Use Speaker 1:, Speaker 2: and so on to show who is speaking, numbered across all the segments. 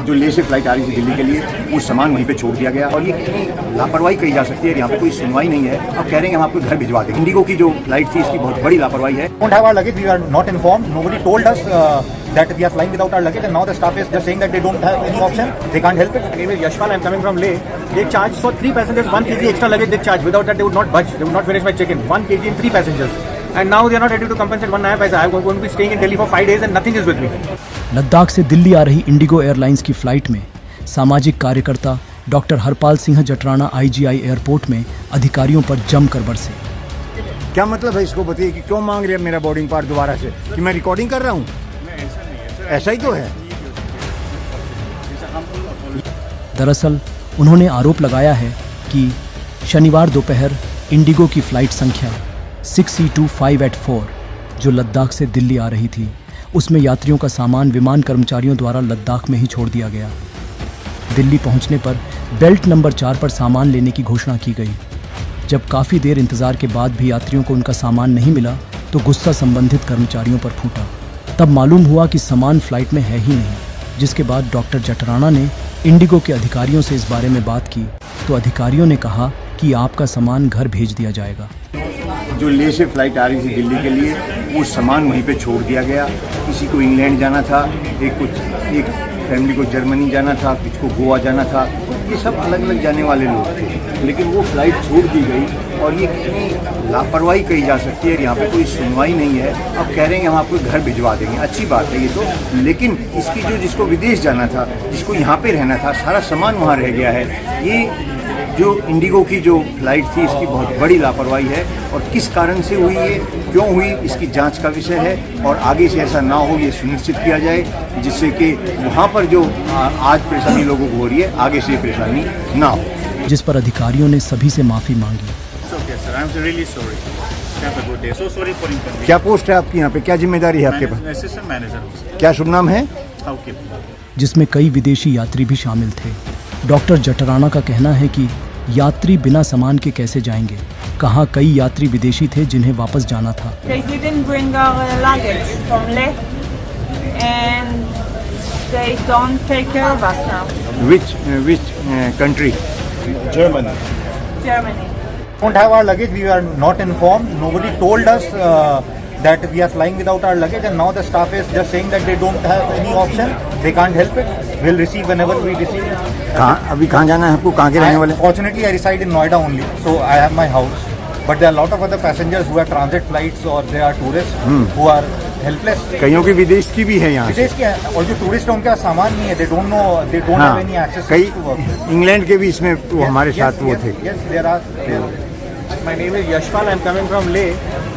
Speaker 1: जो ले से फ्लाइट आ रही थी दिल्ली के लिए, वो सामान वहीं पे छोड़ दिया गया। और ये कितनी लापरवाही कही जा सकती है, यहाँ पे कोई सुनवाई नहीं है। अब कह रहे हैं हम आपको घर भिजवा देंगे। इंडिगो की जो फ्लाइट थी, इसकी बहुत बड़ी लापरवाही है।
Speaker 2: Don't have our luggage. We are not informed. Nobody told us that we are flying without our luggage, and now the staff is just saying that they don't have any option. They can't help it.
Speaker 3: My name is Yashpal. I'm coming from Leh. They charge for 3 passengers 1 kg extra luggage. They charge. Without that, they would not budge. They would not finish my check-in. 1 kg and 3 passengers. And now they are not ready to compensate 1 naya paisa. I'm going to be staying in Delhi for 5 days and nothing is with me.
Speaker 4: Ladakh से दिल्ली आ रही Indigo airlines की flight में सामाजिक कार्यकर्ता doctor Harpal Singh Jatrana IGI airport में अधिकारियों पर जमकर बरसे।
Speaker 1: क्या मतलब है इसको बताइए कि क्यों मांग रहे हैं मेरा बोर्डिंग पास दोबारा से, कि मैं रिकॉर्डिंग कर रहा हूँ? ऐसा ही तो है।
Speaker 4: दरअसल उन्होंने आरोप लगाया है कि शनिवार दोपहर इंडिगो की फ्लाइट संख्या 6E2584 जो लद्दाख से दिल्ली आ रही थी, उसमें यात्रियों का सामान विमान कर्मचारियों द्वारा लद्दाख में ही छोड़ दिया गया। दिल्ली पहुंचने पर बेल्ट नंबर 4 पर सामान लेने की घोषणा की गई। जब काफ़ी देर इंतज़ार के बाद भी यात्रियों को उनका सामान नहीं मिला तो गुस्सा संबंधित कर्मचारियों पर फूटा। तब मालूम हुआ कि सामान फ्लाइट में है ही नहीं, जिसके बाद डॉक्टर जटराना ने इंडिगो के अधिकारियों से इस बारे में बात की तो अधिकारियों ने कहा कि आपका सामान घर भेज दिया जाएगा।
Speaker 1: जो ले से फ्लाइट आ रही थी दिल्ली के लिए, वो सामान वहीं पे छोड़ दिया गया। किसी को इंग्लैंड जाना था, एक फैमिली को जर्मनी जाना था, किसी को गोवा जाना था। ये सब अलग अलग जाने वाले लोग थे, लेकिन वो फ्लाइट छोड़ दी गई। और ये कितनी लापरवाही कही जा सकती है, यहाँ पे कोई सुनवाई नहीं है। अब कह रहे हैं हम आपको घर भिजवा देंगे। अच्छी बात है ये तो, लेकिन इसकी जिसको विदेश जाना था, जिसको यहाँ पे रहना था, सारा सामान वहाँ रह गया है। ये जो इंडिगो की जो फ्लाइट थी, इसकी बहुत बड़ी लापरवाही है। और किस कारण से हुई ये, क्यों हुई, इसकी जांच का विषय है। और आगे से ऐसा ना हो ये सुनिश्चित किया जाए, जिससे कि वहाँ पर जो आज परेशानी लोगों को हो रही है, आगे से परेशानी ना हो।
Speaker 4: जिस पर अधिकारियों ने सभी से माफ़ी मांगी।
Speaker 1: क्या पोस्ट है आपकी यहाँ पे, क्या जिम्मेदारी है आपके पास?
Speaker 3: Assistant manager.
Speaker 1: क्या शुभ नाम है?
Speaker 4: जिसमें कई विदेशी यात्री भी शामिल थे। डॉक्टर जटराना का कहना है कि यात्री बिना सामान के कैसे जाएंगे। कहा कई यात्री विदेशी थे जिन्हें वापस जाना था।
Speaker 5: They didn't bring our luggage from Leh and they don't take care of us now.
Speaker 1: Which country?
Speaker 2: Germany.
Speaker 5: Germany.
Speaker 2: Don't have our luggage. We are not informed. Nobody told us that we are flying without our luggage, and now the staff is just saying that they don't have any option. They can't help it. We'll receive whenever we receive it.
Speaker 1: अभी कहाँ जाना है आपको, कहाँ के रहने वाले?
Speaker 2: Fortunately, I reside in Noida only, so I have my house. But there are a lot of other passengers who have transit flights or they are tourists who are helpless.
Speaker 1: कईयों की विदेश की भी है यहाँ से।
Speaker 2: विदेश के हैं, और जो टूरिस्ट है उनके पास सामान नहीं है, they don't know, they don't have any access
Speaker 1: कई
Speaker 2: to work.
Speaker 1: इंग्लैंड के भी इसमें वो हमारे साथ वो थे।
Speaker 2: Yes, there are.
Speaker 3: My name is Yashpal. I'm coming from Leh.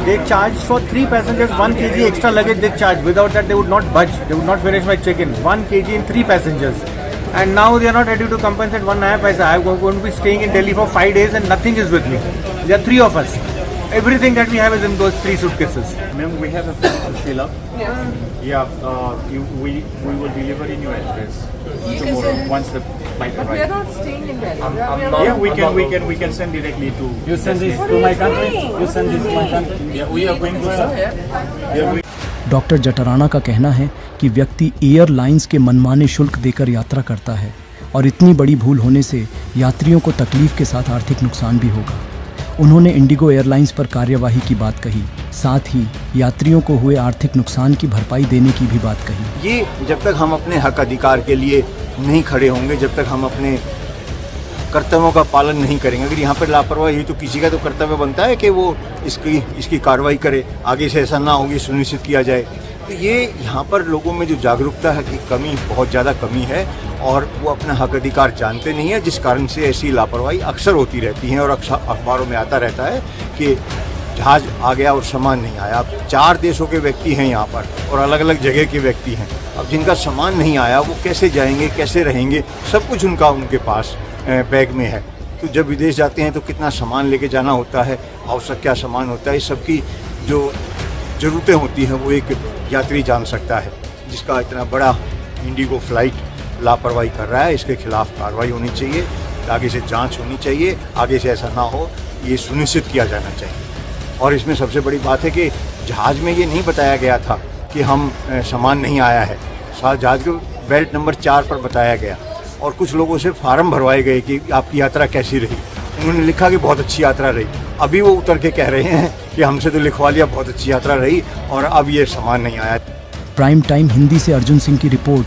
Speaker 3: They charge for 3 passengers 1 kg extra luggage. They charge. Without that, they would not budge. They would not finish my check-in. 1 kg and 3 passengers. And now they are not ready to compensate 1 naya paisa. I'm going to be staying in Delhi for 5 days and nothing is with me. There are 3 of us. Everything that we have is in those 3 suitcases.
Speaker 6: Ma'am, we have a form to fill up. Yeah, we will deliver in your address tomorrow once the flight arrives.
Speaker 5: We're not staying in Delhi.
Speaker 6: Yeah, we can send directly to.
Speaker 3: You send this to my country? You send this to my country?
Speaker 6: Yeah, we are going to sir.
Speaker 4: Doctor Jatrana का कहना है कि व्यक्ति airlines के मनमाने शुल्क देकर यात्रा करता है और इतनी बड़ी भूल होने से यात्रियों को तकलीफ के साथ आर्थिक नुकसान भी होगा। उन्होंने इंडिगो एयरलाइंस पर कार्यवाही की बात कही, साथ ही यात्रियों को हुए आर्थिक नुकसान की भरपाई देने की भी बात कही।
Speaker 1: ये जब तक हम अपने हक अधिकार के लिए नहीं खड़े होंगे, जब तक हम अपने कर्तव्यों का पालन नहीं करेंगे, अगर यहाँ पर लापरवाही हुई तो किसी का तो कर्तव्य बनता है कि वो इसकी कार्रवाई करे, आगे से ऐसा ना होगी सुनिश्चित किया जाए। तो ये यहाँ पर लोगों में जो जागरूकता है की कमी, बहुत ज़्यादा कमी है और वो अपना हक अधिकार जानते नहीं है, जिस कारण से ऐसी लापरवाही अक्सर होती रहती है। और अक्सर अखबारों में आता रहता है कि जहाज़ आ गया और सामान नहीं आया। अब 4 देशों के व्यक्ति हैं यहाँ पर और अलग अलग जगह के व्यक्ति हैं। अब जिनका सामान नहीं आया वो कैसे जाएंगे, कैसे रहेंगे, सब कुछ उनके पास बैग में है। तो जब विदेश जाते हैं तो कितना सामान लेके जाना होता है, आवश्यक क्या सामान होता है, सबकी जो ज़रूरतें होती हैं वो एक यात्री जान सकता है। जिसका इतना बड़ा इंडिगो फ्लाइट लापरवाही कर रहा है, इसके खिलाफ कार्रवाई होनी चाहिए, आगे से जांच होनी चाहिए, आगे से ऐसा ना हो ये सुनिश्चित किया जाना चाहिए। और इसमें सबसे बड़ी बात है कि जहाज़ में ये नहीं बताया गया था कि हम सामान नहीं आया है। जहाज़ के बेल्ट नंबर 4 पर बताया गया और कुछ लोगों से फार्म भरवाए गए कि आपकी यात्रा कैसी रही। उन्होंने लिखा कि बहुत अच्छी यात्रा रही। अभी वो उतर के कह रहे हैं कि हमसे तो लिखवा लिया, बहुत अच्छी यात्रा रही और अब ये सामान नहीं आया।
Speaker 4: प्राइम टाइम हिंदी से अर्जुन सिंह की रिपोर्ट,